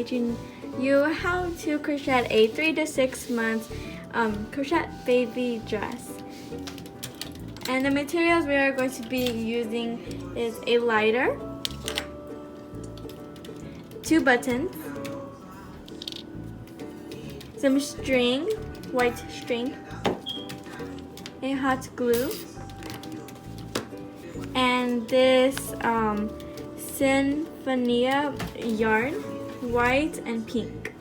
teaching you how to crochet a 3 to 6 months crochet baby dress. And the materials we are going to be using is a lighter, 2 buttons, some string, white string, a hot glue, and this Sinfonia yarn, white and pink.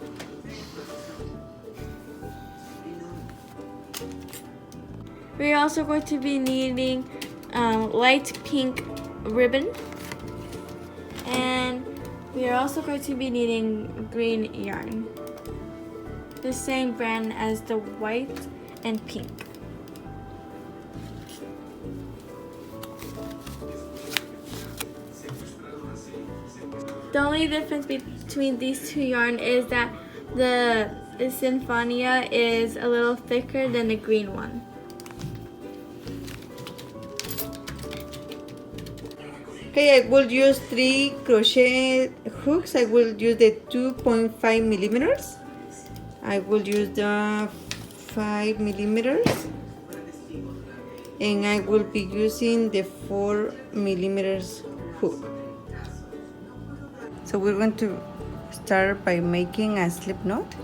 We're also going to be needing light pink ribbon, and we are also going to be needing green yarn, the same brand as the white and pink. The only difference between these two yarn is that the Sinfonia is a little thicker than the green one. Okay, I will use 3 crochet hooks. I will use the 2.5 millimeters. I will use the 5 millimeters. And I will be using the 4 millimeters hook. So we're going to start by making a slip knot.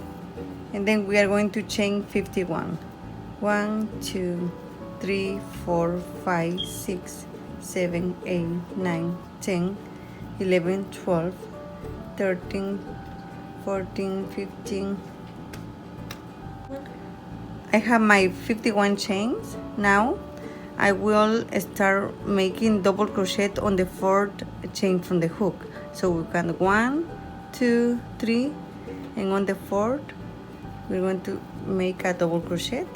And then we are going to chain 51. 1, 2, 3, 4, 5, 6, 7, 8, 9, 10, 11, 12, 13, 14, 15. I have my 51 chains. Now I will start making double crochet on the 4th chain from the hook. So we can 1, 2, 3, and on the 4th we're going to make a double crochet,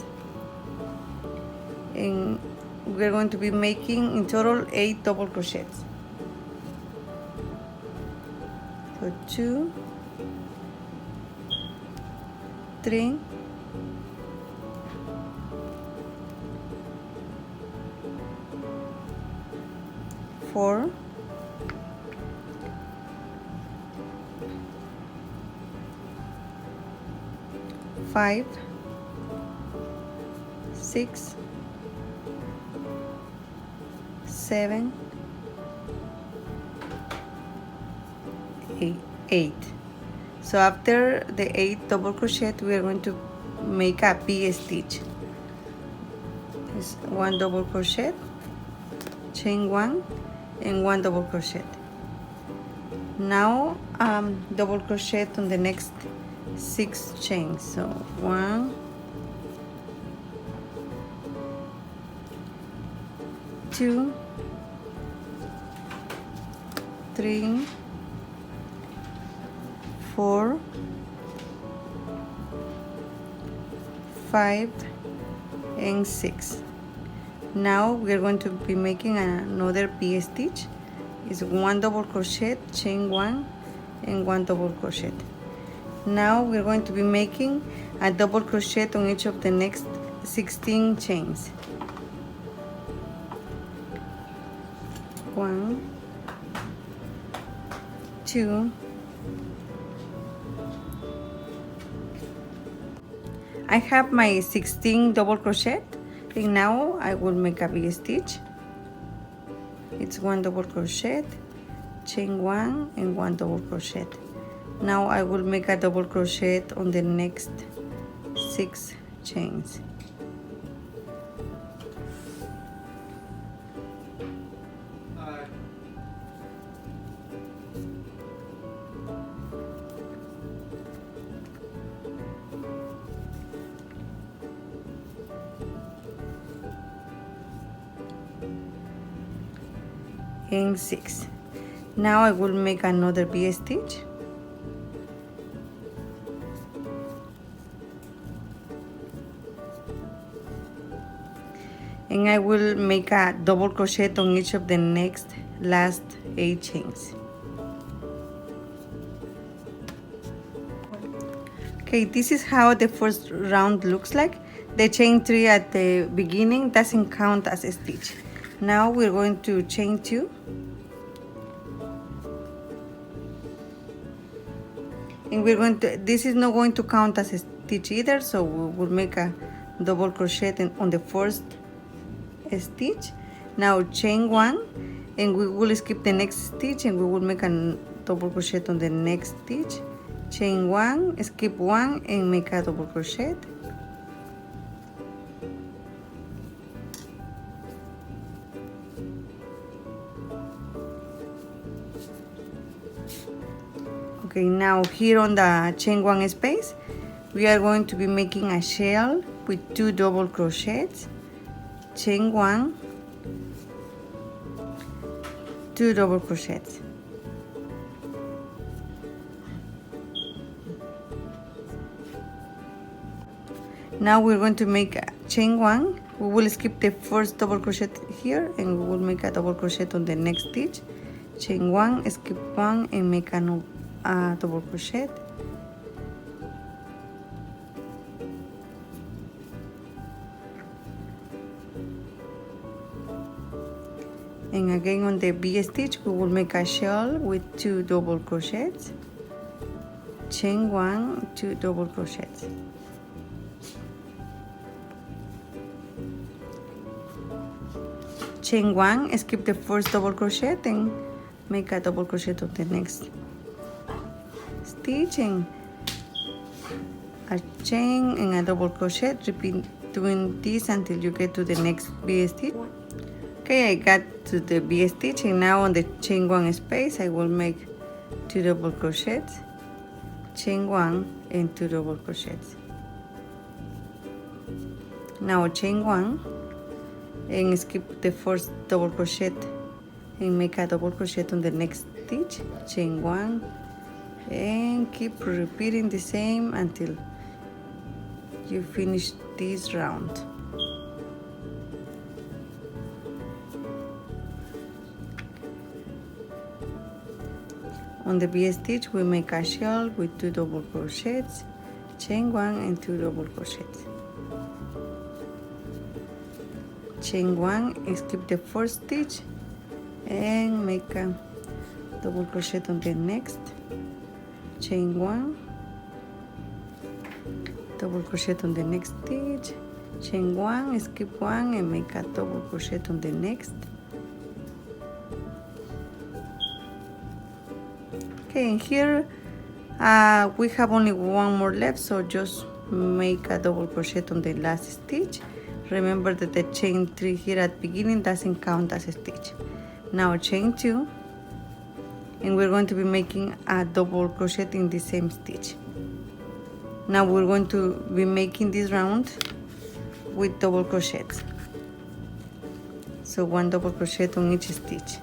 and we're going to be making in total 8 double crochets. So 2, 3, 4, 5, 6, 7, 8. So after the 8 double crochet, we are going to make a V stitch. It's 1 double crochet, chain 1, and 1 double crochet. Now double crochet on the next 6 chains. So 1, 2, 3, 4, 5, and 6. Now we're going to be making another V stitch. It's 1 double crochet, chain 1, and 1 double crochet. Now we're going to be making a double crochet on each of the next 16 chains. 1, 2, I have my 16 double crochet, and now I will make a V stitch. It's 1 double crochet, chain 1, and 1 double crochet. Now I will make a double crochet on the next 6 chains. And 6. Now I will make another V stitch. And I will make a double crochet on each of the last 8 chains. Okay, this is how the first round looks like. The chain 3 at the beginning doesn't count as a stitch. Now we're going to chain 2. and we're going to, this is not going to count as a stitch either, so we will make a double crochet on the first stitch. Now chain 1, and we will skip the next stitch, and we will make a double crochet on the next stitch. Chain 1, skip 1, and make a double crochet. Okay, now here on the chain 1 space, we are going to be making a shell with 2 double crochets. Chain 1, 2 double crochets. Now we're going to make a chain 1. We will skip the first double crochet here, and we will make a double crochet on the next stitch. Chain 1, skip 1, and make a double crochet. And again on the B stitch, we will make a shell with 2 double crochets. Chain 1, 2 double crochets. Chain 1, skip the first double crochet and make a double crochet on the next stitch, and a chain and a double crochet. Repeat doing this until you get to the next B stitch. Okay, I got to the B stitch, and now on the chain 1 space I will make 2 double crochets, chain 1 and 2 double crochets. Now chain 1 and skip the first double crochet and make a double crochet on the next stitch. Chain 1 and keep repeating the same until you finish this round. On the B stitch we make a shell with 2 double crochets, chain 1 and 2 double crochets. Chain 1, skip the first stitch and make a double crochet on the next. Chain 1, double crochet on the next stitch, chain 1, skip 1 and make a double crochet on the next. Okay, and here we have only one more left, so just make a double crochet on the last stitch. Remember that the chain 3 here at the beginning doesn't count as a stitch. Now chain 2, and we're going to be making a double crochet in the same stitch. Now we're going to be making this round with double crochets, so 1 double crochet on each stitch.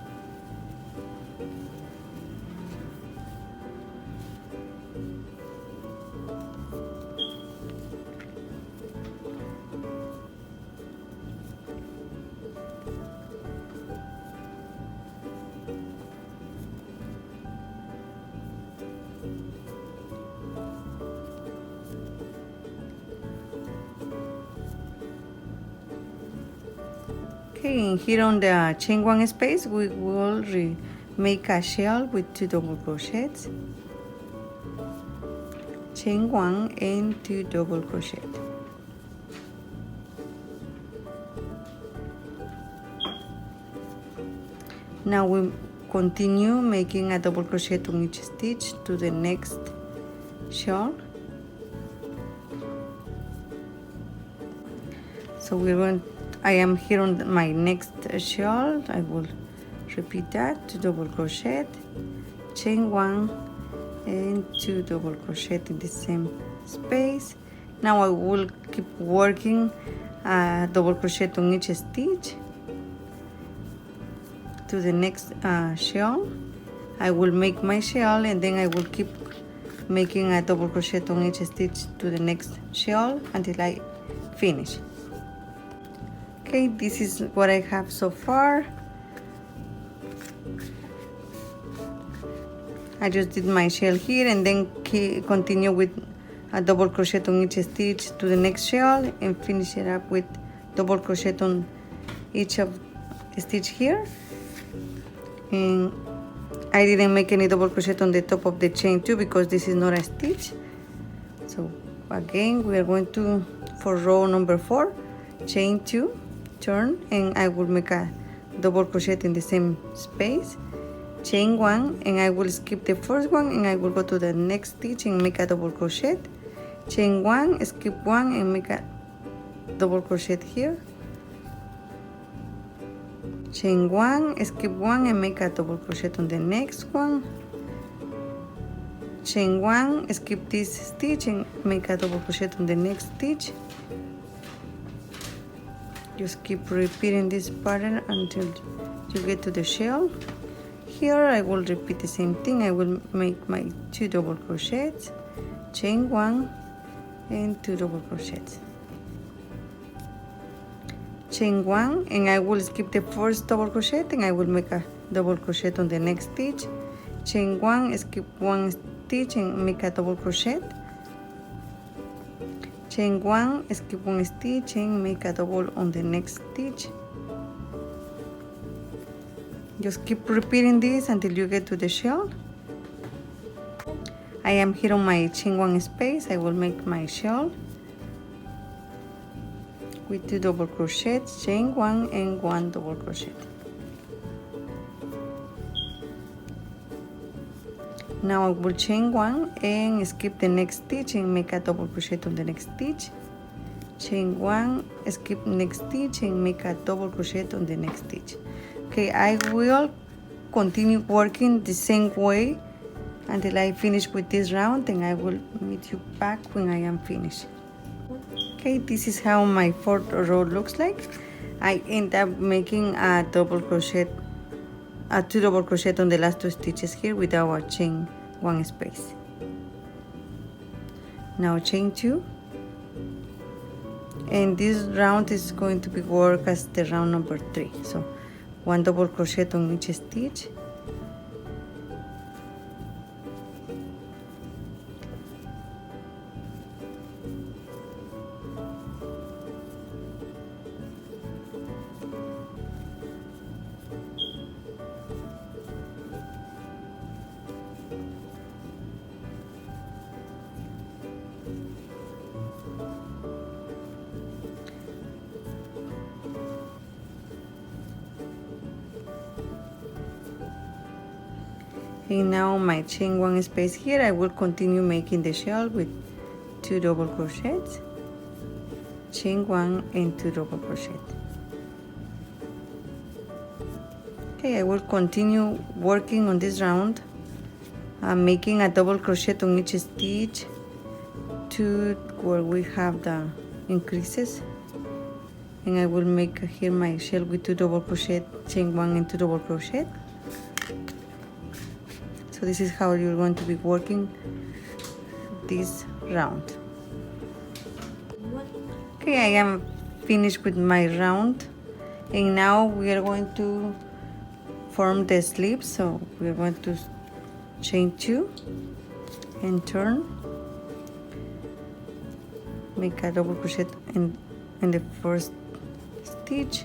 Okay, and here on the chain 1 space we will make a shell with 2 double crochets, chain 1 and 2 double crochet. Now we continue making a double crochet on each stitch to the next shell. So I am here on my next shell. I will repeat that, 2 double crochet, chain 1 and 2 double crochet in the same space. Now I will keep working double crochet on each stitch to the next shell. I will make my shell, and then I will keep making a double crochet on each stitch to the next shell until I finish. Okay, this is what I have so far. I just did my shell here, and then continue with a double crochet on each stitch to the next shell, and finish it up with double crochet on each of the stitch here, and I didn't make any double crochet on the top of the chain 2 because this is not a stitch. So again, we are going to, for row number 4, chain 2, turn, and I will make a double crochet in the same space, chain 1, and I will skip the first one, and I will go to the next stitch and make a double crochet, chain 1, skip 1, and make a double crochet here, chain 1, skip 1, and make a double crochet on the next one, chain 1, skip this stitch and make a double crochet on the next stitch. Just keep repeating this pattern until you get to the shell. Here I will repeat the same thing. I will make my 2 double crochets, chain 1 and 2 double crochets, chain 1, and I will skip the first double crochet and I will make a double crochet on the next stitch, chain 1, skip 1 stitch and make a double crochet, chain 1, skip 1 stitch and make a double on the next stitch. Just keep repeating this until you get to the shell. I am here on my chain 1 space. I will make my shell with 2 double crochets, chain 1 and 1 double crochet. Now I will chain 1 and skip the next stitch and make a double crochet on the next stitch, chain 1, skip next stitch and make a double crochet on the next stitch. Okay, I will continue working the same way until I finish with this round, and I will meet you back when I am finished. Okay, this is how my 4th row looks like. I end up making a double crochet, a 2 double crochet on the last 2 stitches here without a chain 1 space. Now chain 2, and this round is going to be worked as the round number 3. So 1 double crochet on each stitch, and now my chain 1 space here, I will continue making the shell with 2 double crochets, chain 1 and 2 double crochet. Okay, I will continue working on this round, making a double crochet on each stitch to where we have the increases, and I will make here my shell with 2 double crochet, chain 1 and 2 double crochet. So this is how you're going to be working this round. Okay, I am finished with my round, and now we are going to form the sleeves. So we are going to chain 2 and turn, make a double crochet in the first stitch,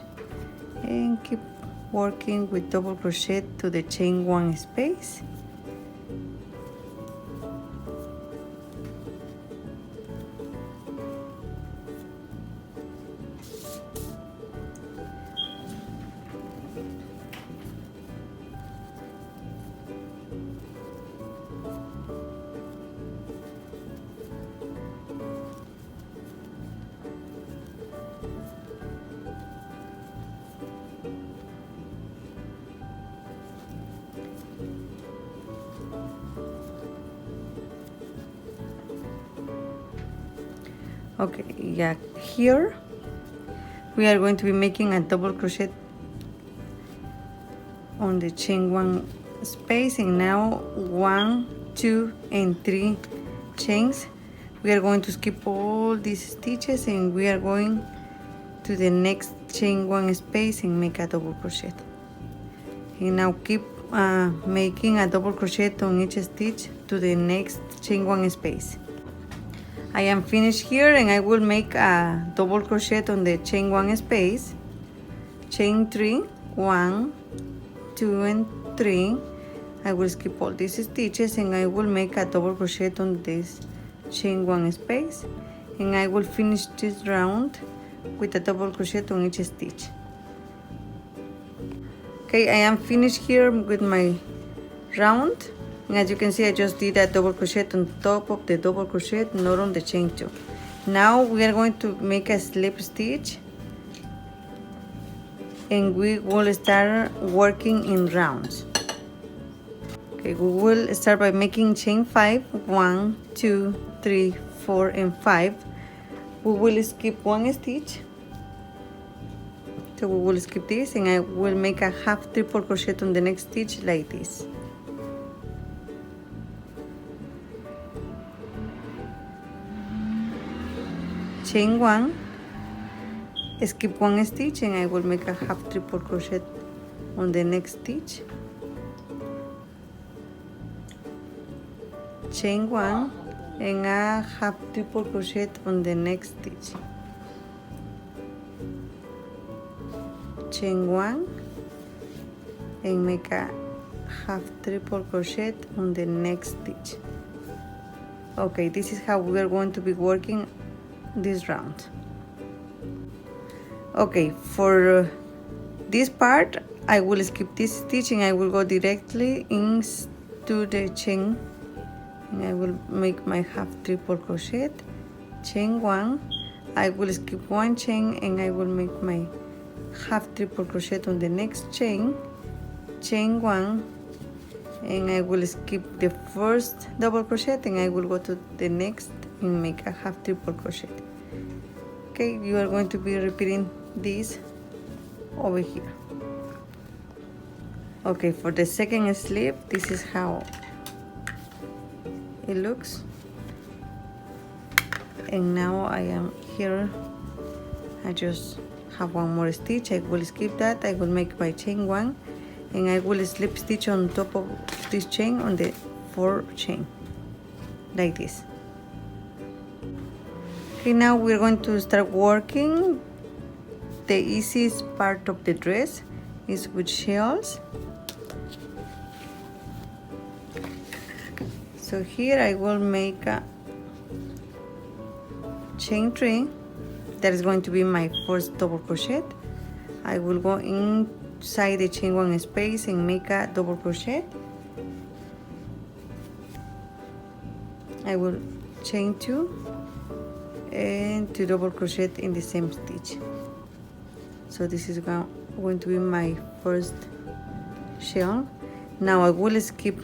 and keep working with double crochet to the chain 1 space. Okay, yeah, here we are going to be making a double crochet on the chain 1 space, and now 1, 2 and 3 chains. We are going to skip all these stitches, and we are going to the next chain 1 space and make a double crochet. And now keep making a double crochet on each stitch to the next chain 1 space. I am finished here, and I will make a double crochet on the chain 1 space, chain 3, 1, 2 and 3. I will skip all these stitches and I will make a double crochet on this chain 1 space, and I will finish this round with a double crochet on each stitch. Okay, I am finished here with my round, and as you can see I just did a double crochet on top of the double crochet, not on the chain 2. Now we are going to make a slip stitch and we will start working in rounds. Okay, we will start by making chain 5, 1, 2, 3, 4 and 5. We will skip 1 stitch, so we will skip this and I will make a half triple crochet on the next stitch like this. Chain 1, skip 1 stitch and I will make a half triple crochet on the next stitch. Chain 1 and a half triple crochet on the next stitch. Chain 1 and make a half triple crochet on the next stitch. Okay, this is how we are going to be working this round. Okay, for this part I will skip this stitch and I will go directly into the chain, and I will make my half triple crochet. Chain 1, I will skip 1 chain and I will make my half triple crochet on the next chain. Chain 1 and I will skip the first double crochet and I will go to the next and make a half triple crochet. Okay, you are going to be repeating this over here. Okay, for the second slip, this is how it looks. And now I am here, I just have 1 more stitch. I will skip that, I will make my chain 1 and I will slip stitch on top of this chain on the 4th chain like this. Okay, now we're going to start working. The easiest part of the dress is with shells. So here I will make a chain 3. That is going to be my first double crochet. I will go inside the chain 1 space and make a double crochet. I will chain 2 and 2 double crochet in the same stitch. So this is going to be my first shell. Now I will skip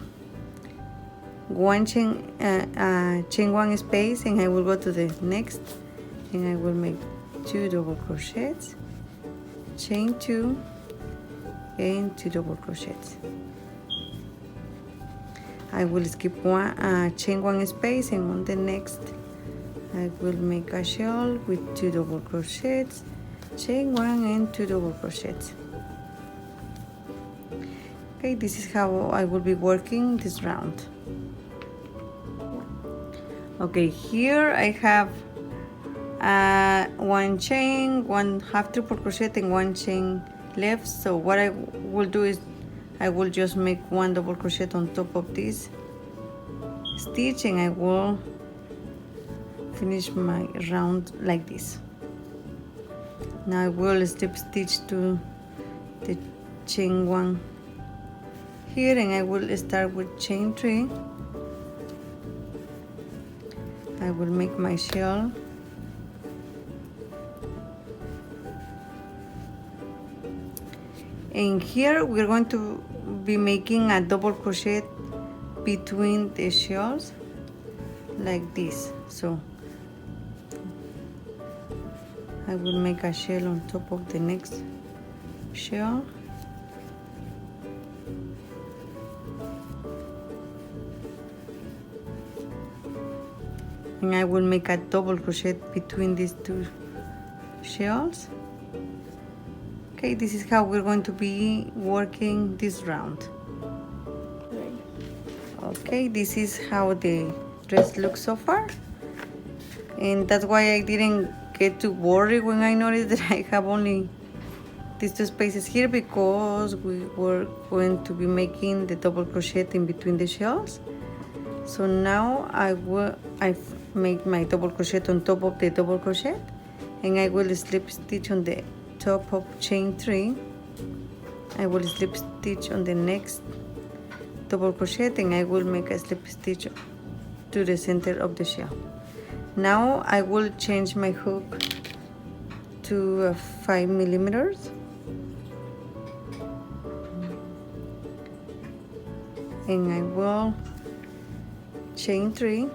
1 chain 1 space and I will go to the next and I will make 2 double crochets, chain 2 and 2 double crochets. I will skip 1 chain 1 space and on the next I will make a shell with 2 double crochets, chain 1 and 2 double crochets. Okay, this is how I will be working this round. Okay, here I have 1 chain, 1 half triple crochet and 1 chain left. So what I will do is I will just make 1 double crochet on top of this stitch and I will finish my round like this. Now I will slip stitch to the chain 1 here and I will start with chain 3. I will make my shell and here we're going to be making a double crochet between the shells like this. So I will make a shell on top of the next shell. And I will make a double crochet between these 2 shells. Okay, this is how we're going to be working this round. Okay, this is how the dress looks so far. And that's why I didn't get too worried when I noticed that I have only these two spaces here because we were going to be making the double crochet in between the shells. So now I've made my double crochet on top of the double crochet, and I will slip stitch on the top of chain 3. I will slip stitch on the next double crochet, and I will make a slip stitch to the center of the shell. Now I will change my hook to 5 millimeters, and I will chain 3,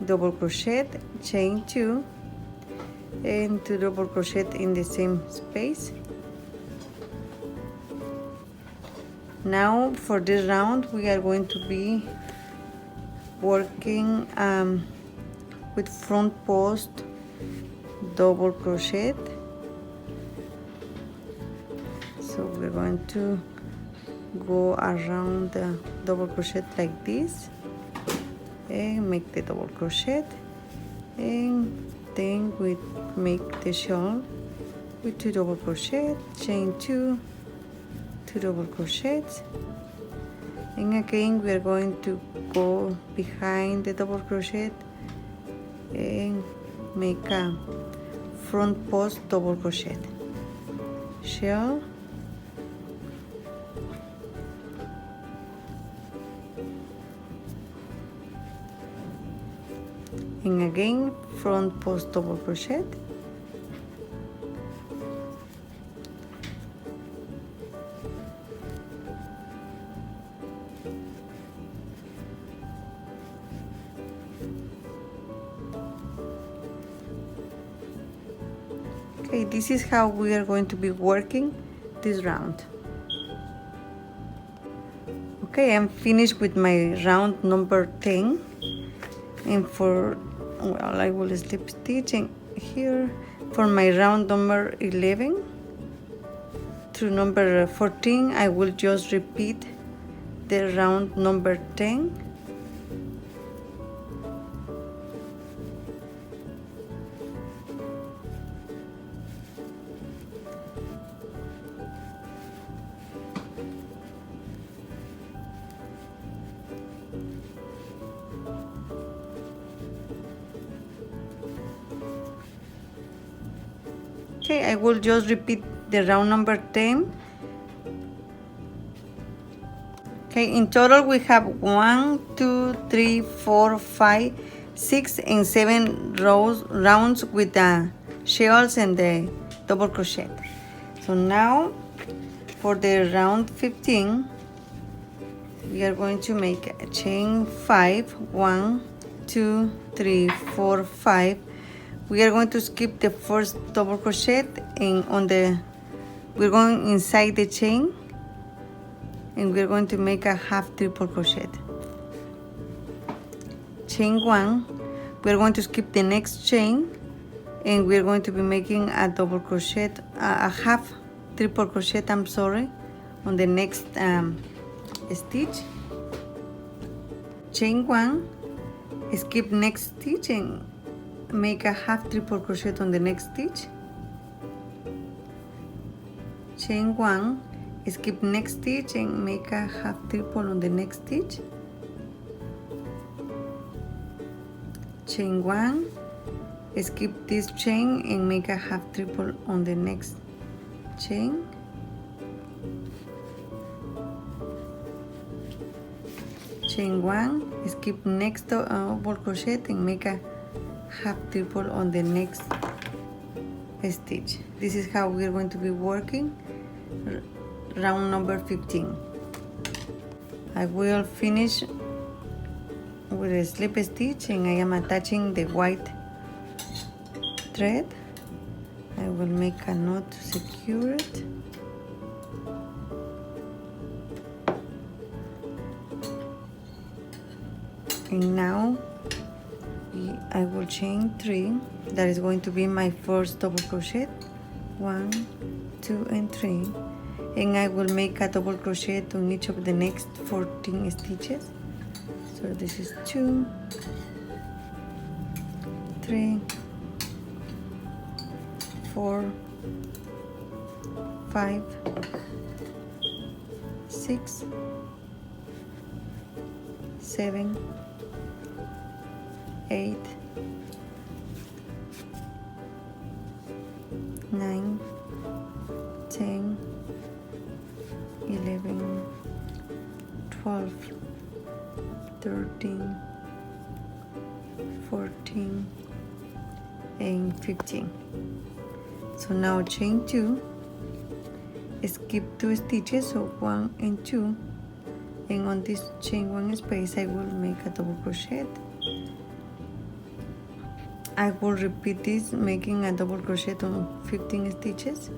double crochet, chain 2, and 2 double crochet in the same space. Now for this round we are going to be working with front post double crochet. So we're going to go around the double crochet like this and make the double crochet, and then we make the shawl with 2 double crochet, chain 2, 2 double crochets, and again we are going to go behind the double crochet and make a front post double crochet, shell, and again front post double crochet, okay. This is how we are going to be working this round. Okay, I'm finished with my round number 10, and I will slip stitching here for my round number 11 through number 14. I will just repeat the round number 10. Okay, I will just repeat the round number 10. Okay, in total we have 1, 2, 3, 4, 5, 6, and 7 rounds with the shells and the double crochet. So now for the round 15, we are going to make a chain 5, 1, 2, 3, 4, 5. We are going to skip the first double crochet, and we're going inside the chain, and we're going to make a half triple crochet. Chain 1, we're going to skip the next chain, and we're going to be making a double crochet, a half triple crochet, on the next stitch. Chain 1, skip next stitch and make a half triple crochet on the next stitch. Chain 1, skip next stitch and make a half triple on the next stitch. Chain 1, skip this chain and make a half triple on the next chain. Chain 1, skip next double crochet and make a half triple on the next stitch. This is how we're going to be working round number 15. I will finish with a slip stitch, and I am attaching the white thread. I will make a knot to secure it. And now I will chain 3. That is going to be my first double crochet, 1, 2, and 3, and I will make a double crochet on each of the next 14 stitches. So this is 2, 3, 4, 5, 6, 7, 8, 9, 10, 11, 12, 13, 14, and 15. So now chain 2, skip 2 stitches, so 1 and 2, and on this chain 1 space I will make a double crochet. I will repeat this, making a double crochet on 15 stitches.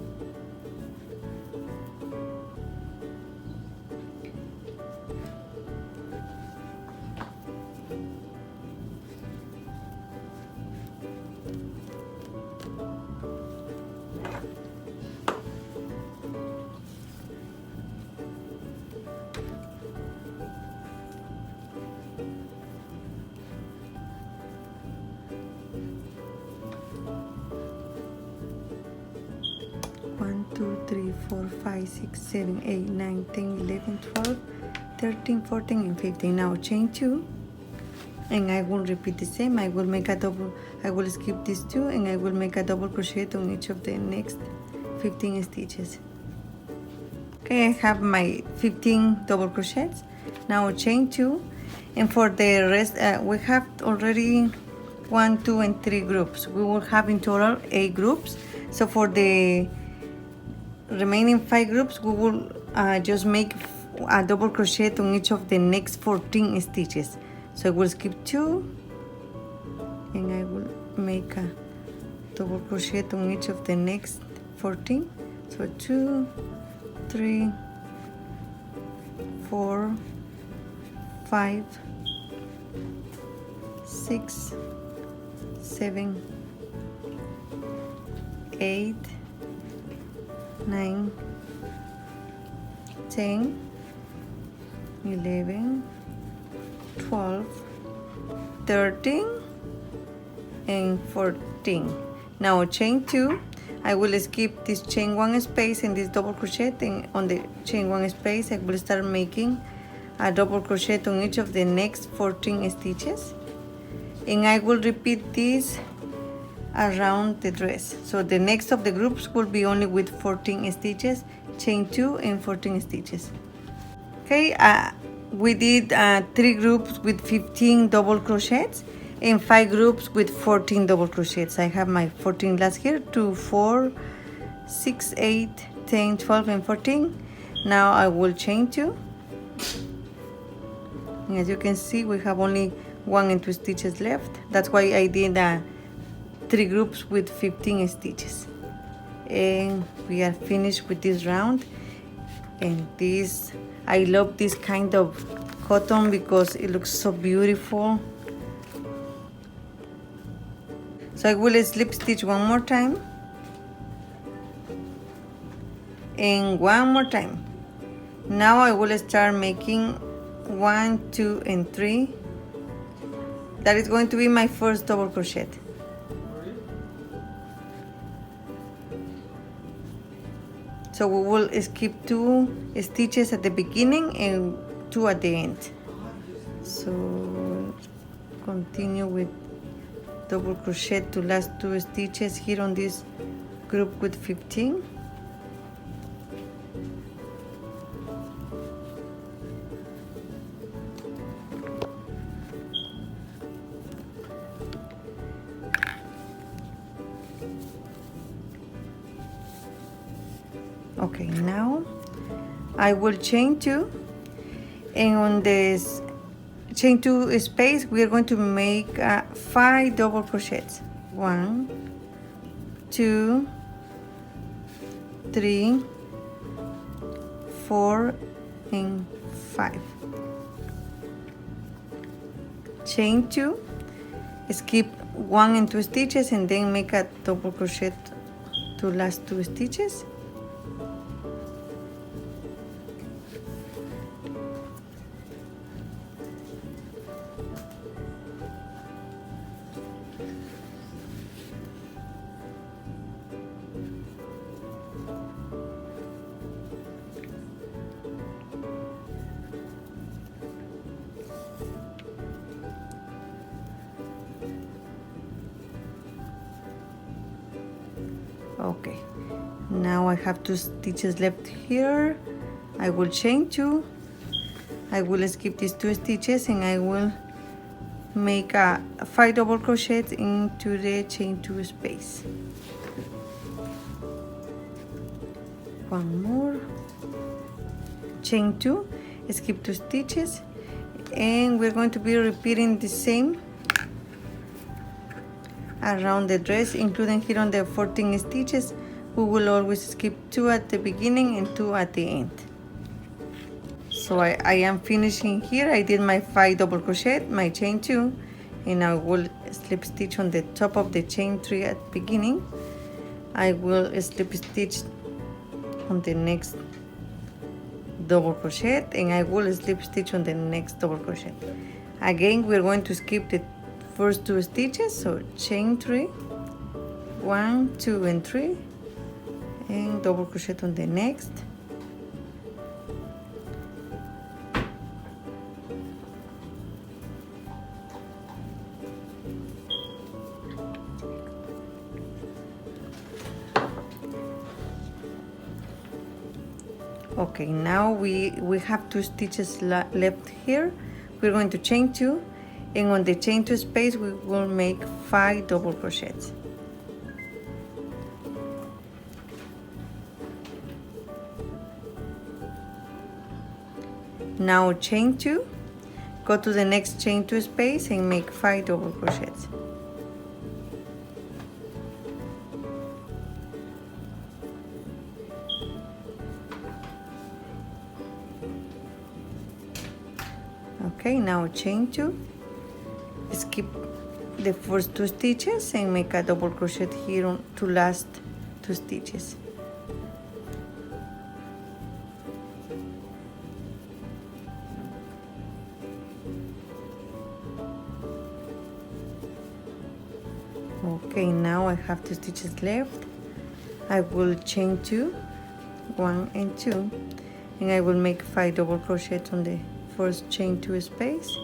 One, 2, 3, 4, 5, 6, 7, 8, 9, 10, 11, 12, 13, 14, and 15. Now chain 2, and I will repeat the same. I will make a double, I will skip these 2, and I will make a double crochet on each of the next 15 stitches. Okay, I have my 15 double crochets. Now chain 2, and for the rest we have already 1, 2, and 3 groups. We will have in total 8 groups. So for the remaining 5 groups, we will just make a double crochet on each of the next 14 stitches. So I will skip 2, and I will make a double crochet on each of the next 14. So 2, 3, 4, 5, 6, 7, 8, 9, 10, 11, 12, 13, and 14. Now chain 2, I will skip this chain 1 space and this double crochet, and on the chain 1 space I will start making a double crochet on each of the next 14 stitches, and I will repeat this around the dress. So the next of the groups will be only with 14 stitches, chain 2 and 14 stitches. Okay, we did 3 groups with 15 double crochets and 5 groups with 14 double crochets. I have my 14 last here, 2, 4, 6, 8, 10, 12, and 14. Now I will chain 2, and as you can see we have only 1 and 2 stitches left. That's why I did 3 groups with 15 stitches, and we are finished with this round. And this, I love this kind of cotton because it looks so beautiful. So I will slip stitch one more time, and one more time. Now I will start making 1, 2, and 3. That is going to be my first double crochet. So we will skip 2 stitches at the beginning and 2 at the end. So continue with double crochet to last 2 stitches here on this group with 15. Okay, now I will chain 2, and on this chain 2 space we are going to make 5 double crochets. 1, 2, 3, 4, and 5. Chain 2, skip 1 and 2 stitches, and then make a double crochet to last 2 stitches. Okay, now I have 2 stitches left here. I will chain 2. I will skip these 2 stitches and I will make a 5 double crochets into the chain 2 space. One more, chain 2, skip 2 stitches, and we're going to be repeating the same around the dress, including here on the 14 stitches. We will always skip 2 at the beginning and 2 at the end. So I am finishing here. I did my 5 double crochet, my chain 2, and I will slip stitch on the top of the chain 3 at the beginning. I will slip stitch on the next double crochet, and I will slip stitch on the next double crochet. Again, we're going to skip the first 2 stitches, so chain 3, 1, 2 and 3, and double crochet on the next. Okay, now we have 2 stitches left here. We're going to chain 2, and on the chain 2 space we will make 5 double crochets. Now chain 2, go to the next chain 2 space and make 5 double crochets. Okay, now chain 2, skip the first 2 stitches and make a double crochet here on to last 2 stitches. Okay, now I have 2 stitches left. I will chain 2, 1 and 2, and I will make 5 double crochets on the first chain 2 space.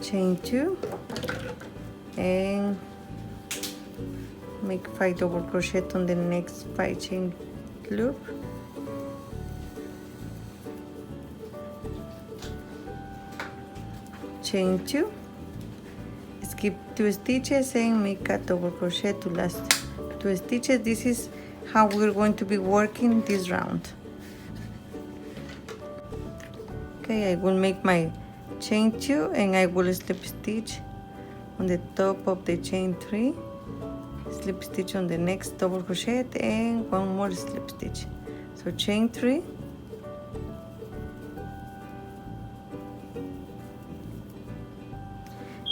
Chain 2 and make 5 double crochet on the next 5 chain loop. Chain 2, skip 2 stitches and make a double crochet to last 2 stitches. This is how we're going to be working this round. Okay, I will make my chain 2 and I will slip stitch on the top of the chain 3, slip stitch on the next double crochet and one more slip stitch. So chain 3,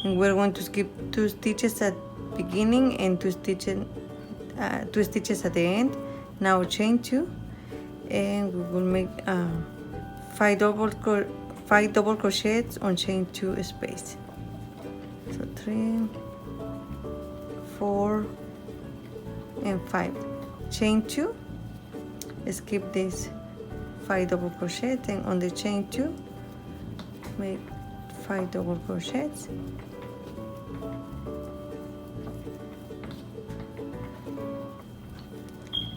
and we're going to skip 2 stitches at beginning and 2 stitches at the end. Now chain 2 and we will make 5 double crochets on chain 2 space. So 3, 4 and 5. Chain 2, skip this 5 double crochets and on the chain 2 make 5 double crochets.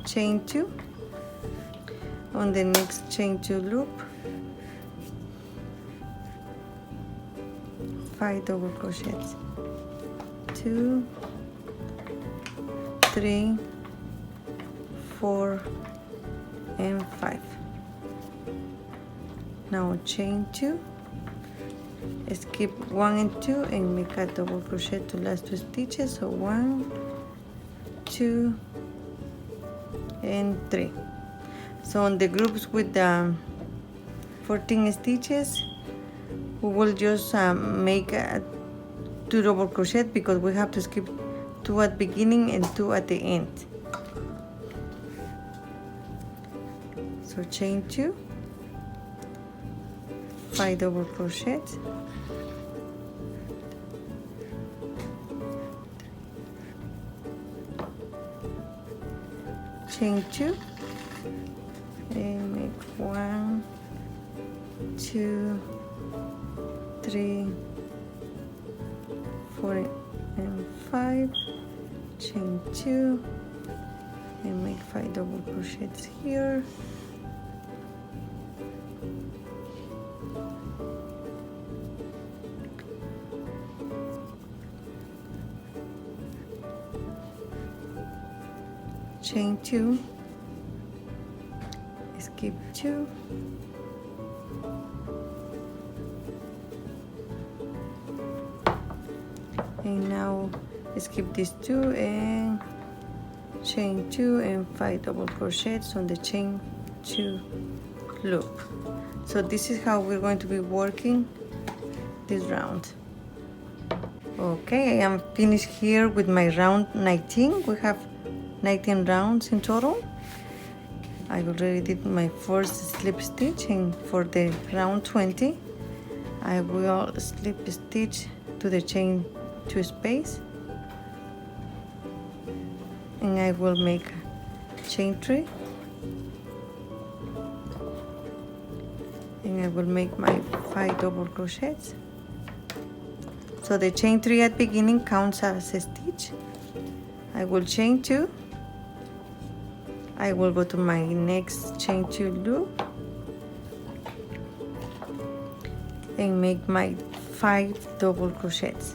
Chain 2 on the next chain 2 loop, 5 double crochets, 2, 3, 4 and 5. Now chain 2, skip 1 and 2 and make a double crochet to last 2 stitches. So 1, 2 and 3. So on the groups with the 14 stitches we will just make 2 double crochet because we have to skip 2 at beginning and 2 at the end. So chain 2, 5 double crochets, chain 2 and make 1, 2 3, 4 and 5, chain 2 and make 5 double crochets here. Chain 2, skip 2, and now skip these 2 and chain 2 and 5 double crochets on the chain 2 loop. So this is how we're going to be working this round. Okay, I am finished here with my round 19. We have 19 rounds in total. I already did my first slip stitch, and for the round 20 I will slip stitch to the chain 2 space, and I will make chain 3, and I will make my 5 double crochets. So the chain 3 at beginning counts as a stitch. I will chain 2, I will go to my next chain 2 loop and make my 5 double crochets.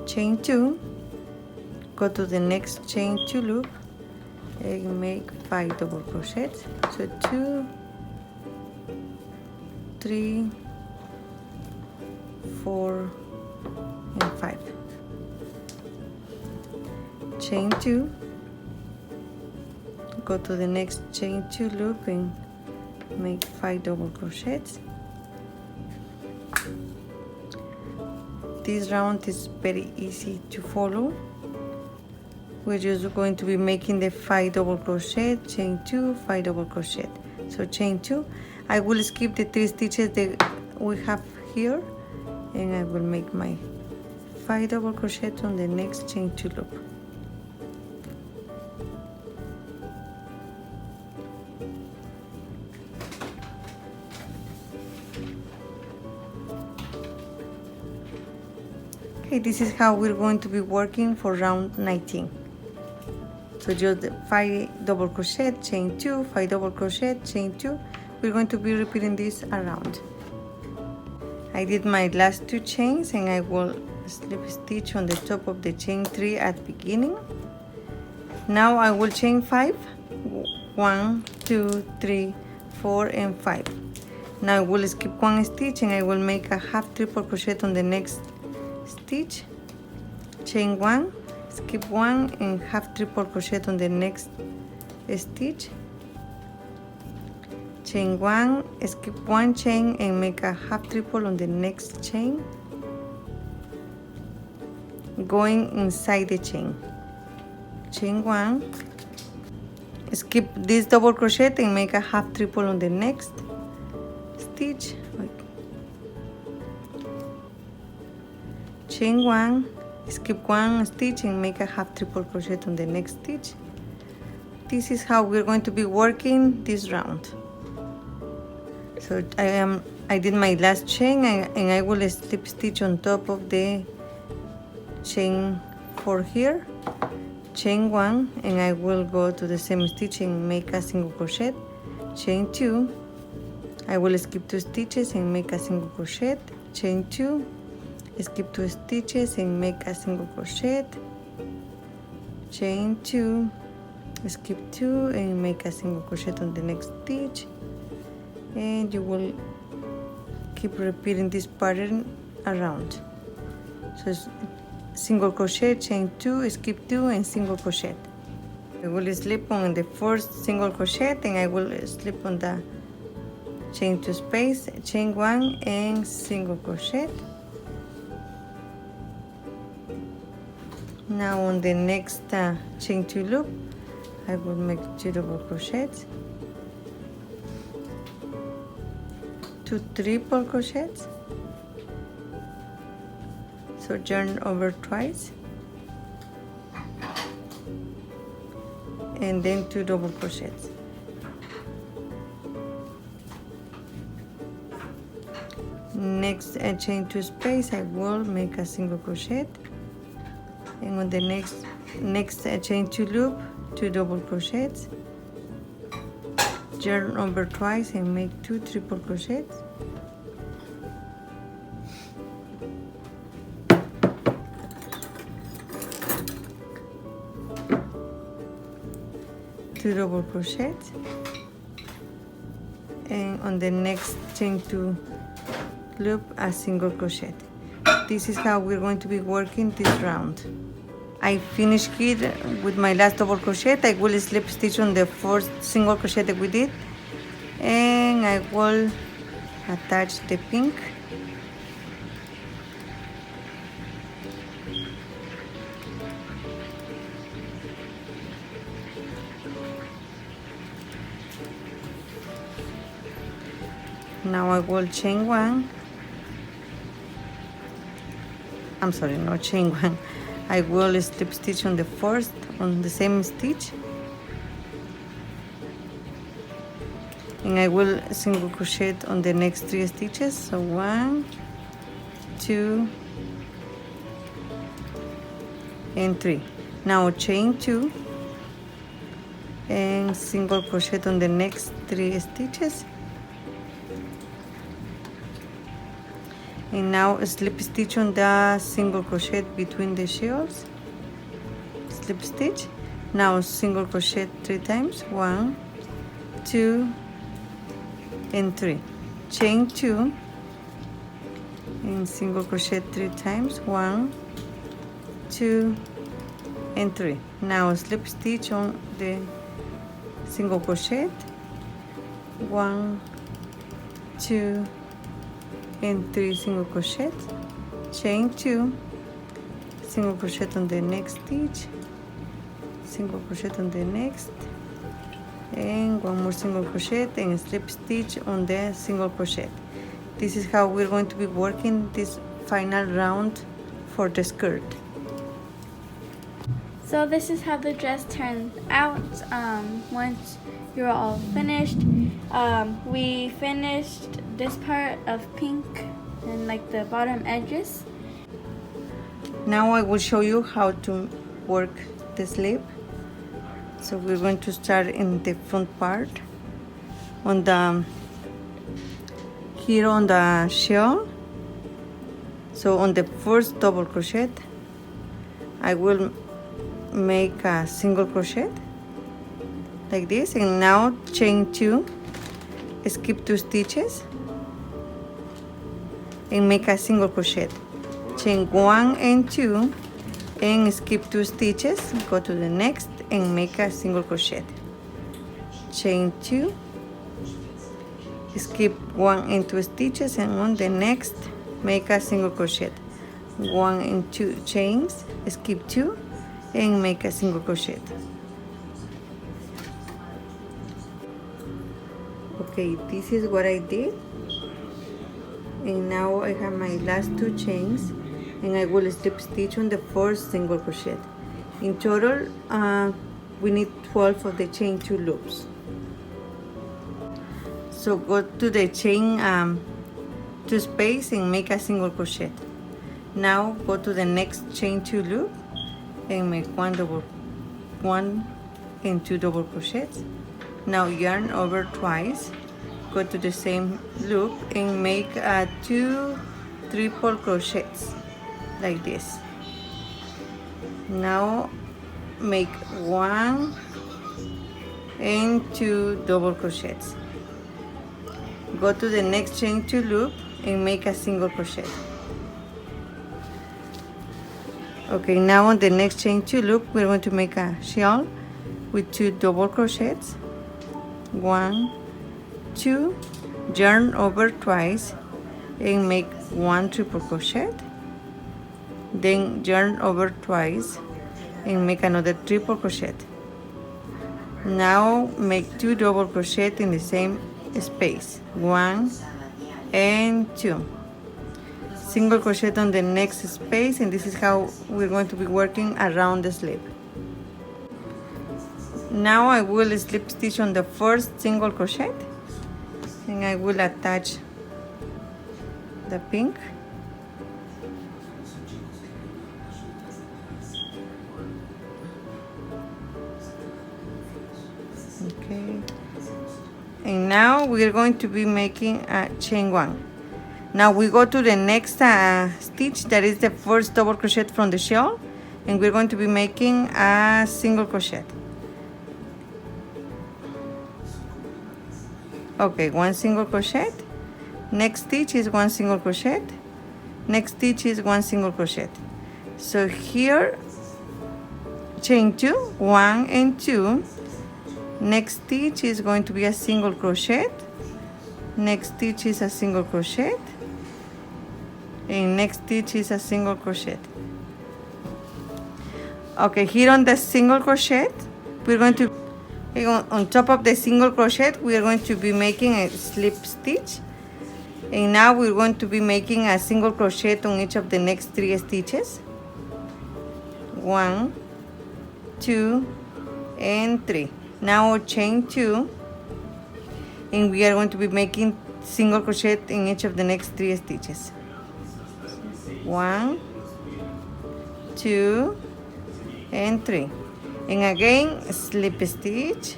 Chain 2, go to the next chain 2 loop and make 5 double crochets. So 2, 3, 4 and 5. Chain 2, go to the next chain 2 loop and make 5 double crochets. This round is very easy to follow. We're just going to be making the 5 double crochet, chain 2, 5 double crochet. So chain 2, I will skip the 3 stitches that we have here, and I will make my 5 double crochet on the next chain 2 loop. Okay, this is how we're going to be working for round 19. So just 5 double crochet, chain 2, 5 double crochet, chain 2. We're going to be repeating this around. I did my last 2 chains, and I will slip stitch on the top of the chain 3 at beginning. Now I will chain 5, 1, 2, 3, 4 and 5. Now I will skip 1 stitch, and I will make a half triple crochet on the next stitch, chain 1, skip 1 and half triple crochet on the next stitch, chain 1, skip 1 chain and make a half triple on the next chain, going inside the chain, chain 1, skip this double crochet and make a half triple on the next stitch, chain 1, skip 1 stitch and make a half triple crochet on the next stitch. This is how we're going to be working this round. So I did my last chain, and I will slip stitch on top of the chain 4 here, chain 1, and I will go to the same stitch and make a single crochet, chain 2, I will skip 2 stitches and make a single crochet, chain 2, skip 2 stitches and make a single crochet, chain 2, skip 2 and make a single crochet on the next stitch, and you will keep repeating this pattern around. So single crochet, chain 2, skip 2 and single crochet. I will slip on the first single crochet, and I will slip on the chain 2 space, chain 1 and single crochet. Now on the next chain 2 loop, I will make 2 double crochets, 2 triple crochets, so turn over twice, and then 2 double crochets. Next chain 2 space, I will make a single crochet, and on the next chain 2 loop, 2 double crochets, yarn over twice and make 2 triple crochets, two double crochets, and on the next chain 2 loop a single crochet. This is how we're going to be working this round. I finished here with my last double crochet. I will slip stitch on the first single crochet that we did, and I will attach the pink. Now I will chain 1. I'm sorry, not chain 1. I will slip stitch on the first, on the same stitch, and I will single crochet on the next 3 stitches. So 1, 2, and 3. Now chain 2 and single crochet on the next 3 stitches, and now slip stitch on the single crochet between the shells, slip stitch. Now single crochet 3 times, 1, 2, and 3. Chain 2 and single crochet 3 times, 1, 2, and 3. Now slip stitch on the single crochet, 1, 2, and 3 single crochet, chain 2, single crochet on the next stitch, single crochet on the next, and 1 more single crochet and slip stitch on the single crochet. This is how we're going to be working this final round for the skirt. So this is how the dress turned out once you're all finished. We finished this part of pink and like the bottom edges. Now I will show you how to work the sleeve. So we're going to start in the front part, on the here on the shell. So on the first double crochet I will make a single crochet like this, and now chain 2, skip 2 stitches and make a single crochet, chain 1 and 2 and skip 2 stitches, go to the next and make a single crochet, chain 2, skip 1 and 2 stitches, and on the next make a single crochet, 1 and 2 chains, skip 2 and make a single crochet. Okay, this is what I did, and now I have my last 2 chains, and I will slip stitch on the first single crochet. In total we need 12 of the chain 2 loops. So go to the chain 2 space and make a single crochet. Now go to the next chain 2 loop and make 1 and 2 double crochets. Now yarn over twice, go to the same loop and make 2 triple crochets like this. Now make 1 and 2 double crochets. Go to the next chain 2 loop and make a single crochet. Okay, now on the next chain 2 loop we're going to make a shawl with 2 double crochets, 1, 2, yarn over twice and make 1 triple crochet, then yarn over twice and make another triple crochet. Now make 2 double crochet in the same space, 1 and 2, single crochet on the next space, and this is how we're going to be working around the sleeve. Now I will slip stitch on the first single crochet, and I will attach the pink. Okay, and now we are going to be making a chain one. Now we go to the next stitch, that is the first double crochet from the shawl, and we're going to be making a single crochet. Okay, one single crochet, next stitch is one single crochet, next stitch is one single crochet. So here, chain two, 1 and 2, next stitch is going to be a single crochet, next stitch is a single crochet, and next stitch is a single crochet. Okay, here on the single crochet, we're going to, on top of the single crochet, we are going to be making a slip stitch, and now we're going to be making a single crochet on each of the next 3 stitches. 1, 2, and 3. Now chain 2, and we are going to be making single crochet in each of the next 3 stitches. 1, 2, and 3, and again slip stitch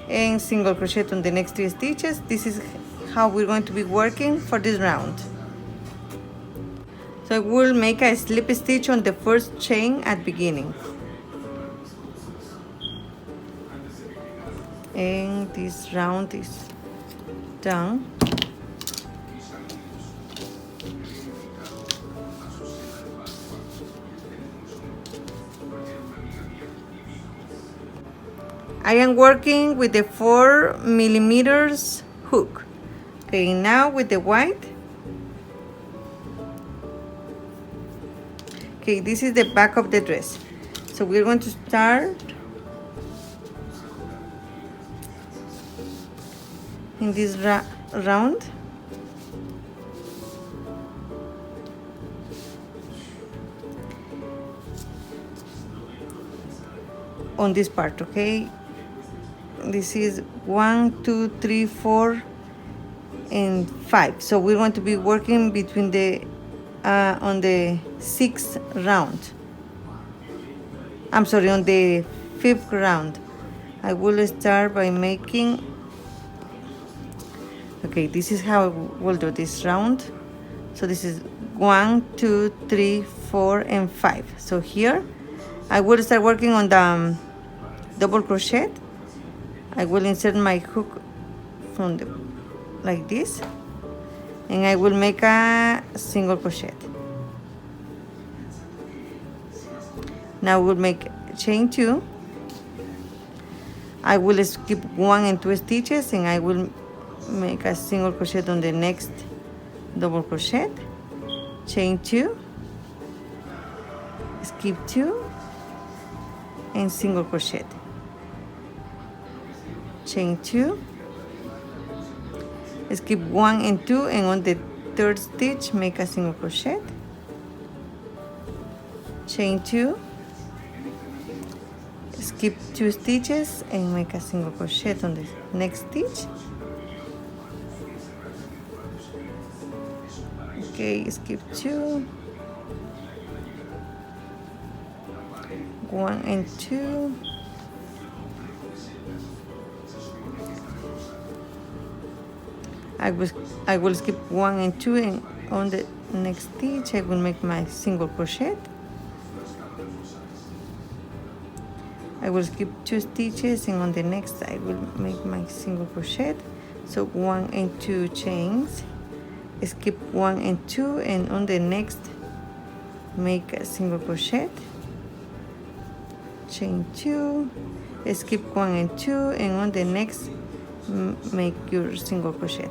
and single crochet on the next 3 stitches. This is how we're going to be working for this round. So I will make a slip stitch on the first chain at beginning, and this round is done. I am working with the 4mm hook. Okay, now with the white. Okay, this is the back of the dress. So we're going to start in this round. On this part, okay? This is 1, 2, 3, 4, and 5. So we're going to be working between the on the 6th round. I'm sorry, on the 5th round. I will start by making. Okay, this is how we'll do this round. So this is 1, 2, 3, 4, and 5. So here, I will start working on the double crochet. I will insert my hook from the, like this, and I will make a single crochet. Now we'll make chain 2. I will skip 1 and 2 stitches, and I will make a single crochet on the next double crochet, chain 2, skip 2, and single crochet, chain 2, skip 1 and 2, and on the 3rd stitch make a single crochet, chain 2, skip 2 stitches, and make a single crochet on the next stitch. Okay, skip 2, 1 and 2, I will skip 1 and 2, and on the next stitch I will make my single crochet. I will skip 2 stitches, and on the next I will make my single crochet. So 1 and 2 chains, skip 1 and 2, and on the next make a single crochet, chain 2, skip 1 and 2, and on the next make your single crochet.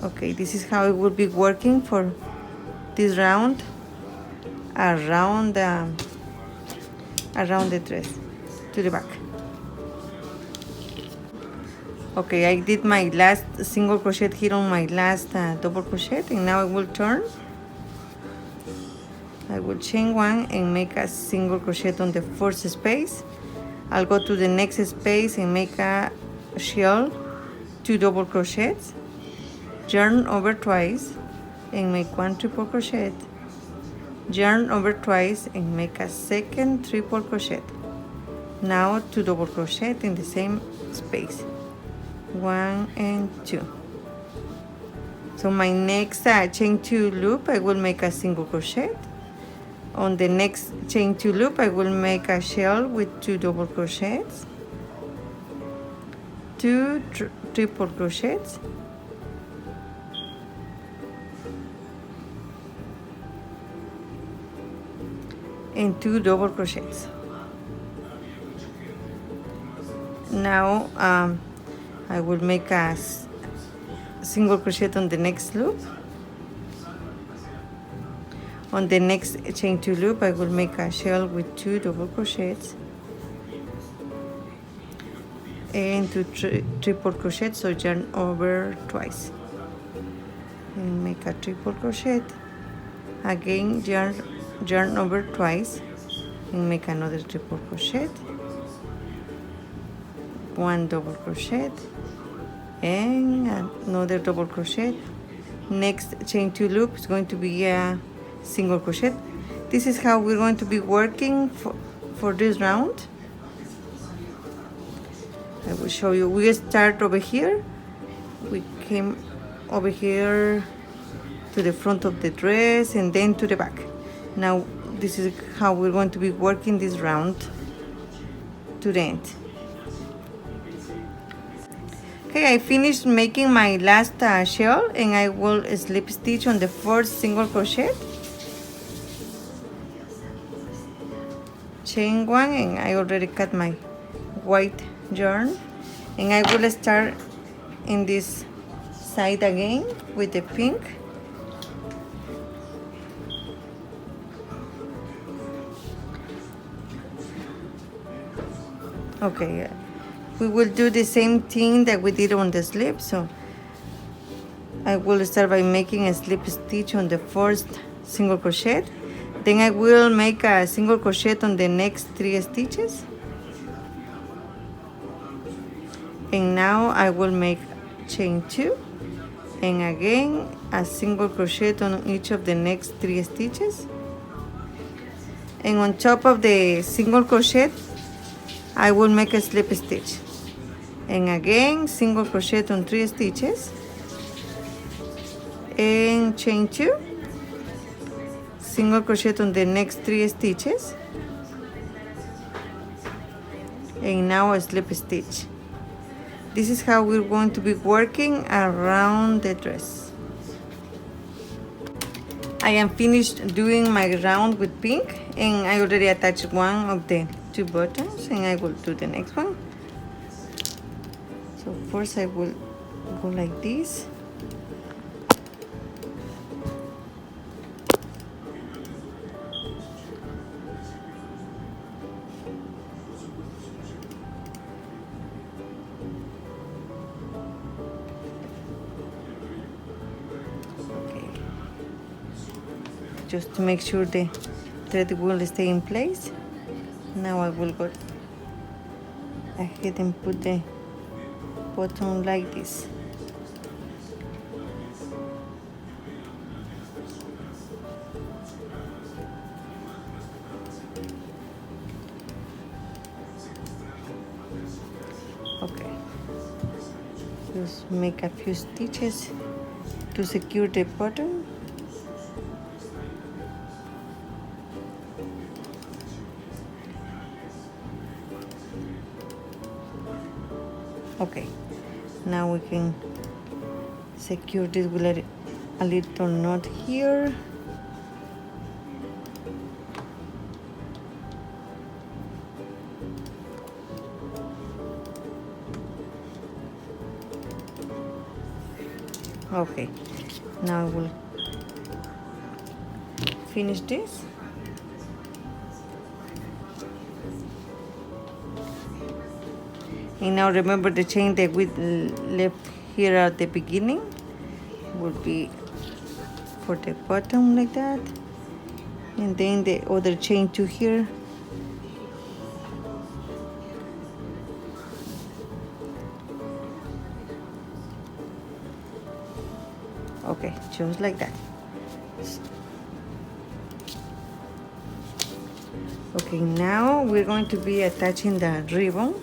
Okay, this is how it will be working for this round around the dress to the back. Okay, I did my last single crochet here on my last double crochet, and now I will turn. I will chain 1 and make a single crochet on the first space. I'll go to the next space and make a shell, 2 double crochets, yarn over twice and make 1 triple crochet, yarn over twice and make a second triple crochet. Now 2 double crochet in the same space, 1 and 2. So my next chain 2 loop, I will make a single crochet. On the next chain 2 loop, I will make a shell with 2 double crochets, 2 triple crochets, and 2 double crochets. Now I will make a single crochet on the next loop. On the next chain 2 loop, I will make a shell with 2 double crochets and 2 triple crochets, so yarn over twice and make a triple crochet. Again, yarn over twice and make another triple crochet, 1 double crochet and another double crochet. Next chain 2 loop is going to be a single crochet. This is how we're going to be working for this round. I will show you. We start over here. We came over here to the front of the dress and then to the back. Now this is how we're going to be working this round to the end. Okay, I finished making my last shell and I will slip stitch on the first single crochet, chain 1, and I already cut my white yarn, and I will start in this side again with the pink. Okay, we will do the same thing that we did on the slip. So I will start by making a slip stitch on the first single crochet, then I will make a single crochet on the next 3 stitches, and now I will make chain 2 and again a single crochet on each of the next 3 stitches, and on top of the single crochet I will make a slip stitch and again single crochet on 3 stitches and chain 2, single crochet on the next 3 stitches, and now a slip stitch. This is how we're going to be working around the dress. I am finished doing my round with pink, and I already attached one of the 2 buttons, and I will do the next one. So first I will go like this. Just to make sure the thread will stay in place. Now I will go ahead and put the button like this. Okay, just make a few stitches to secure the button. Okay, now we can secure this with a little knot here. Okay, now I will finish this. And now remember the chain that we left here at the beginning will be for the bottom like that, and then the other chain 2 here Okay, just like that. Okay, now we're going to be attaching the ribbon.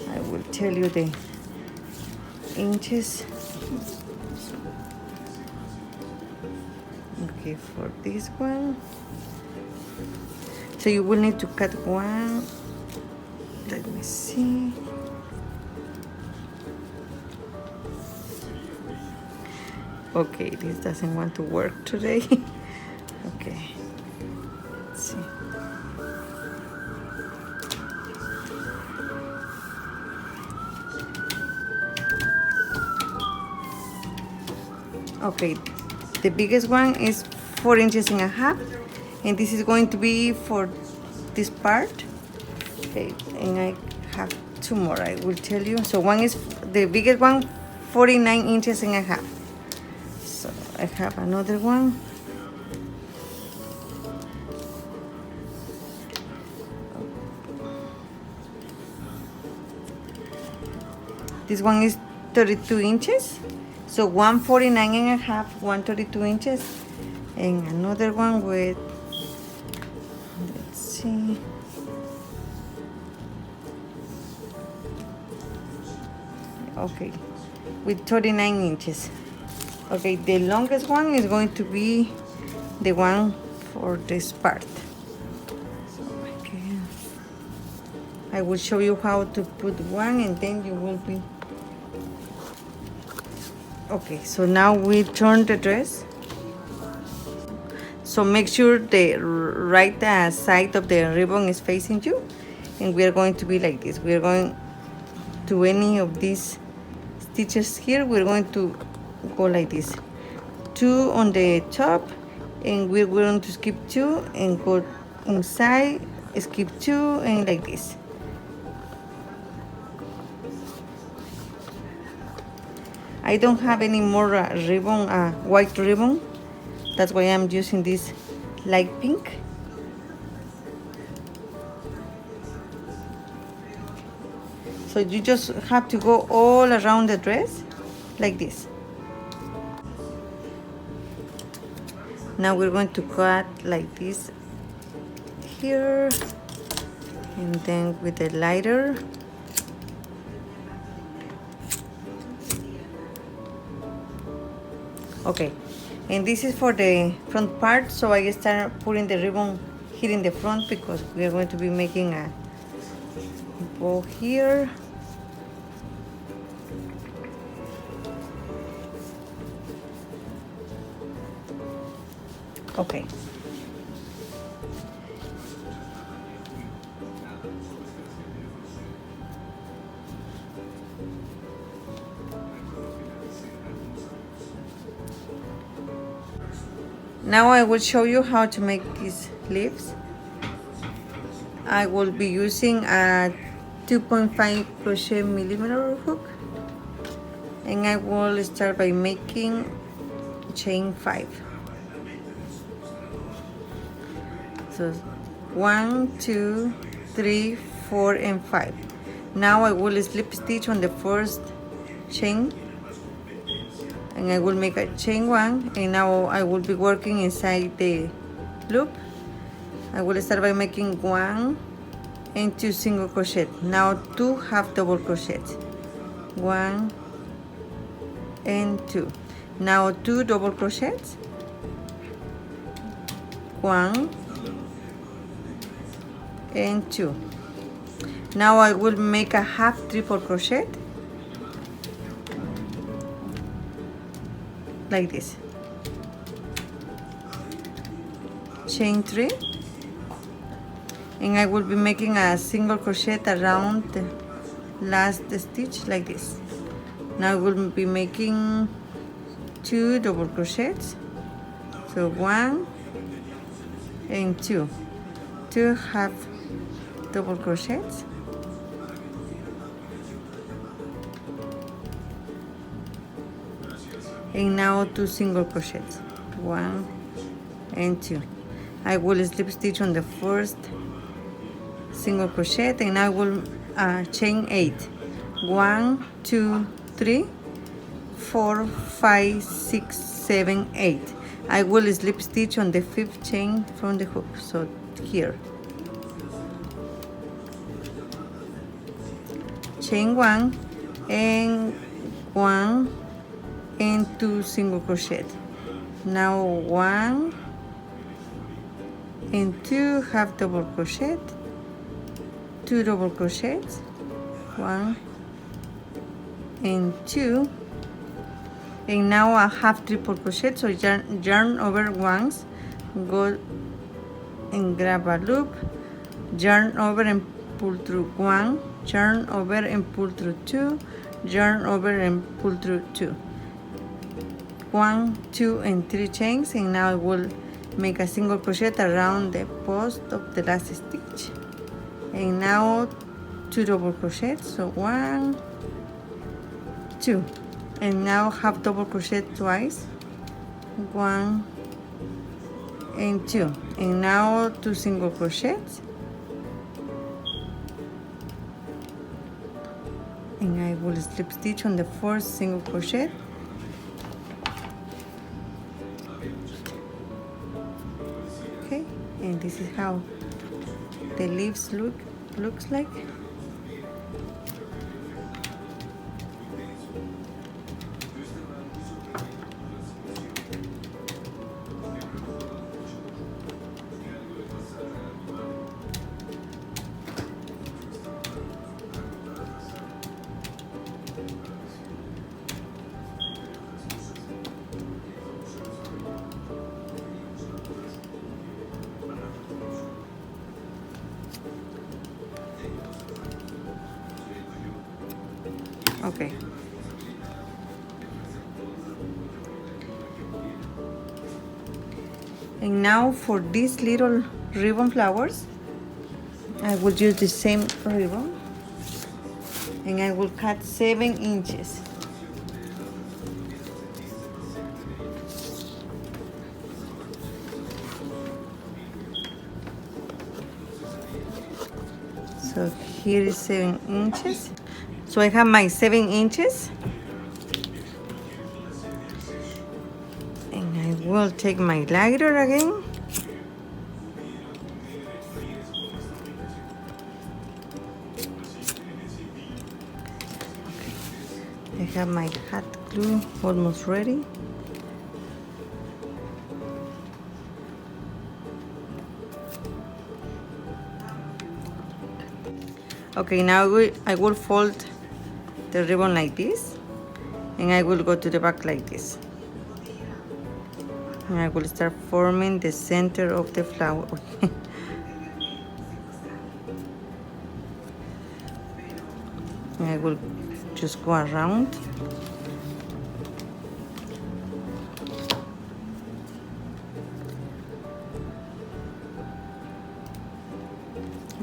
I will tell you the inches. Okay, for this one, so you will need to cut one. Let me see. Okay, this doesn't want to work today. Okay, let's see. Okay, the biggest one is 4 inches and a half, and this is going to be for this part. Okay, and I have 2 more, I will tell you. So one is the biggest one, 49 inches and a half. So I have another one. This one is 32 inches. So 149 and a half, 132 inches, and another one with, let's see, okay, with 39 inches. Okay, the longest one is going to be the one for this part. So okay, I will show you how to put one, and then you will be. Okay, so now we turn the dress. So make sure the right side of the ribbon is facing you, and we are going to be like this. We are going to any of these stitches here, we're going to go like this. 2 on the top, and we're going to skip 2 and go inside, skip 2, and like this. I don't have any more ribbon, white ribbon. That's why I'm using this light pink. So you just have to go all around the dress like this. Now we're going to cut like this here, and then with the lighter. Okay, and this is for the front part, so I start putting the ribbon here in the front because we are going to be making a bow here. Okay. Now I will show you how to make these leaves. I will be using a 2.5 crochet millimeter hook, and I will start by making chain 5. So 1, 2, 3, 4, and 5. Now I will slip stitch on the first chain, and I will make a chain 1, and now I will be working inside the loop. I will start by making 1 and 2 single crochet. Now 2 half double crochets, 1 and 2. Now 2 double crochets, 1 and 2. Now I will make a half triple crochet like this, chain 3, and I will be making a single crochet around the last stitch like this. Now I will be making 2 double crochets, so 1 and 2, 2 half double crochets, and now 2 single crochets, 1 and 2. I will slip stitch on the first single crochet, and I will chain 8, 1, 2, 3, 4, 5, 6, 7, 8. I will slip stitch on the 5th chain from the hook, so here. Chain 1 and 1 and 2 single crochet. Now 1 and 2 half double crochet, 2 double crochets, 1 and 2, and now a half triple crochet. So yarn over once, go and grab a loop, yarn over and pull through 1, yarn over and pull through 2, yarn over and pull through 2, 1, 2 and 3 chains, and now I will make a single crochet around the post of the last stitch, and now 2 double crochets, so 1, 2, and now half double crochet twice, 1 and 2, and now 2 single crochets, and I will slip stitch on the 4th single crochet, okay, and this is how the leaves looks like. Okay. And now for these little ribbon flowers, I will use the same ribbon, and I will cut 7 inches. So here is 7 inches. So I have my 7 inches, and I will take my lighter again, I have my hot glue almost ready. Okay, now I will fold the ribbon like this, and I will go to the back like this, and I will start forming the center of the flower. And I will just go around.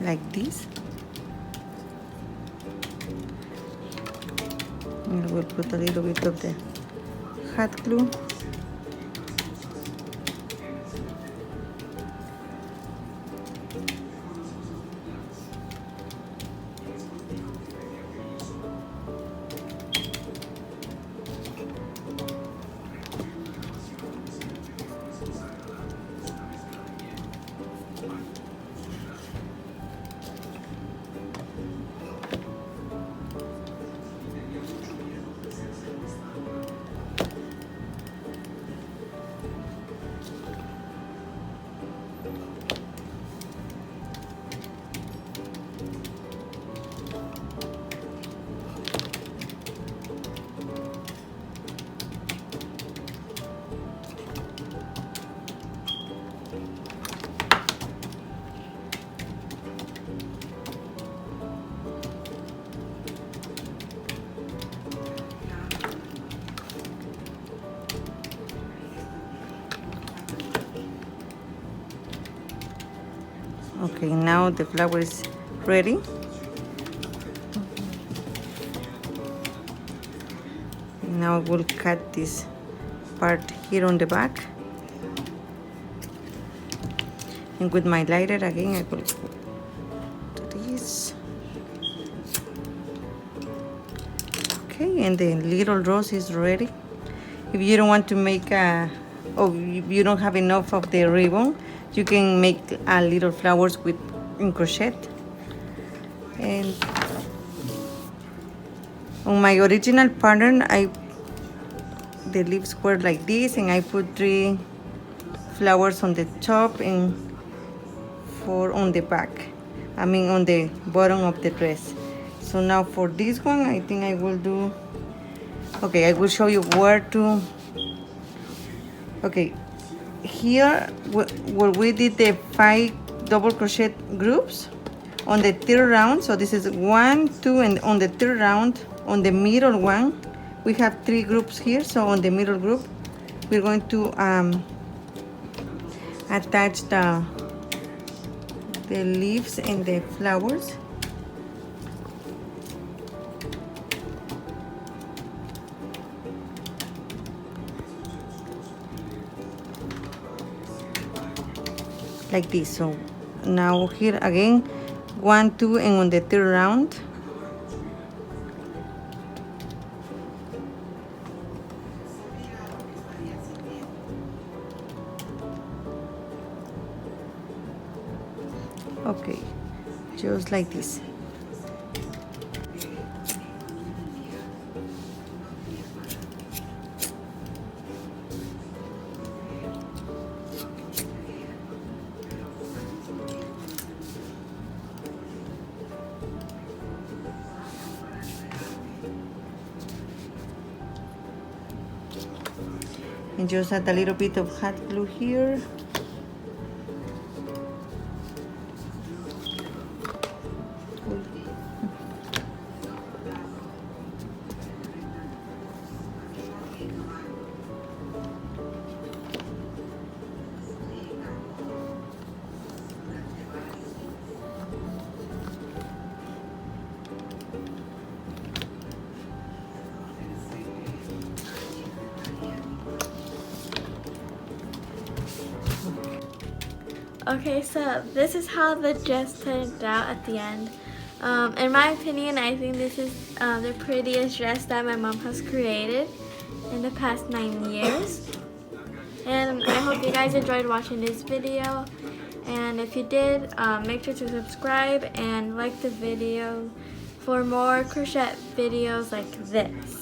Like this. And I will put a little bit of the hot glue. Okay, now the flower is ready. Now I will cut this part here on the back. And with my lighter again, I will do this. Okay, and the little rose is ready. If you don't want to make or you don't have enough of the ribbon, you can make little flowers with in crochet. And on my original pattern, the leaves were like this, and I put 3 flowers on the top and 4 on the back. I mean on the bottom of the dress. So now for this one, I think I will do. Okay, I will show you where to. Okay, here where we did the 5 double crochet groups on the 3rd round. So this is 1, 2, and on the 3rd round, on the middle one, we have 3 groups here. So on the middle group, we're going to attach the leaves and the flowers. Like this. So now here again, 1, 2, and on the 3rd round, okay, just like this. And just add a little bit of hot glue here. Okay, so this is how the dress turned out at the end. In my opinion, I think this is the prettiest dress that my mom has created in the past 9 years. And I hope you guys enjoyed watching this video. And if you did, make sure to subscribe and like the video for more crochet videos like this.